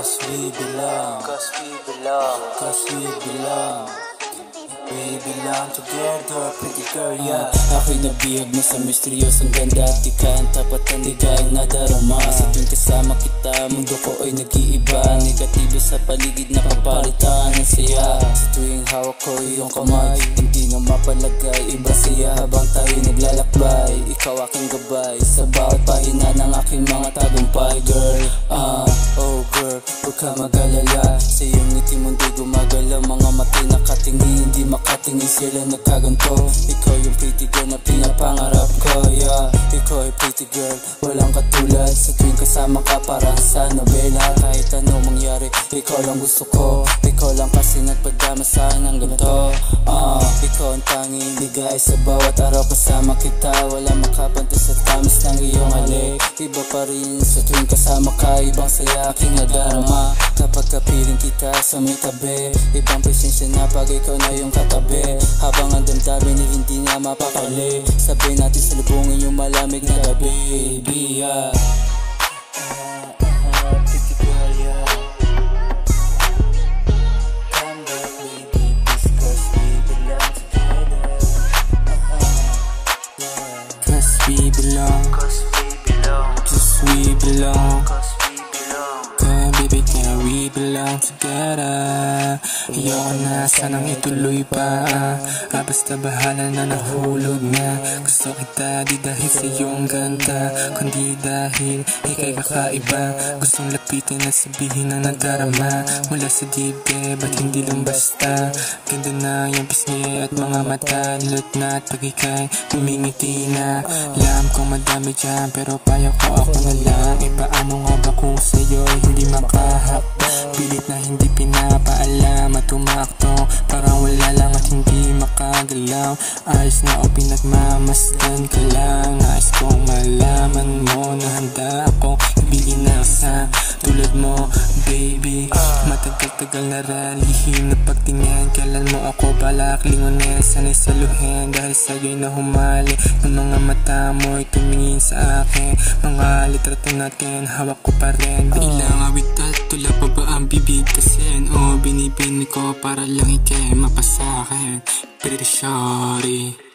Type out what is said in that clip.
Cause we belong, we belong together, pretty girl, yeah. Ako'y nabihag mo sa misteryosong ganda at di ka ang tapat ang ligay na darama. Sa tuwing kasama kita, mundo ko ay nag-iiba. Negatibo sa paligid na papalitan ng saya. Sa tuwing hawak ko iyong kamay, hindi na mapalagay, iba siya habang tayo naglalakbay. Ikaw aking gabay sa bawat pahina ng aking mga tagumpay, girl. Oh girl, huwag ka mag-alala. Sa iyong ngiti mundo'y gumagalaw, mga matay nakatingin, hindi makatingin sila nagkaganto. Ikaw yung pretty girl na pinapangarap ko, yeah. Ikaw ay pretty girl, walang katulad. Sa tuwing kasama ka parang sa nobela. Kahit ano mangyari, ikaw lang gusto ko. Ikaw lang kasi nagpadama sa akin ng ganito. Ikaw ang tanging ligay sa bawat araw kasama kita. Wala makapanto sa tamis ng iyong halik. Iba pa rin sa tuwing kasama ka, ibang saya aking nadarama. Kapag kapiling kita sa may tabi, ibang presensya na pag ikaw na yung katabi. Habang ang damdamin ay hindi na mapakali, sabay natin salubungin yung malamig na gabi, baby, yeah. Pretty girl, yeah. Come back, baby, please, cause we belong together. Cause we belong, just we belong. Come baby, can we belong together? Ayoko na sanang ituloy pa, basta bahala na nahulog na. Gusto kita di dahil sa iyong ganda, kundi dahil ika'y kakaiba. Gustong lapitin at sabihin na nadarama mula sa dibdib at hindi lang basta. Ganda na yung pisngi at mga mata, nilot na at pag ika'y umingiti na. Alam kong madami dyan pero payo ko ako na lang. Paano nga ba kung sa'yo'y hindi makahakda? Pilit na hindi pinapaalam at tumakto, parang wala lang at hindi makagalaw. Ayos na o pinagmamasdan ka lang. Nais kong malaman mo na handa ako ibigin na sa tulad mo, baby. Matagal-tagal na ralihim na pagtingin, kailan mo ako balak lingonin. Sana'y saluhin dahil sa'yo'y nahumali ng mga mata mo'y tumingin sa akin. Mga litrato natin hawak ko pa rin. Ilang awit at tula pa ba ang bibig kasin? O binibini ko para lang ikay mapasakin, pretty shawty.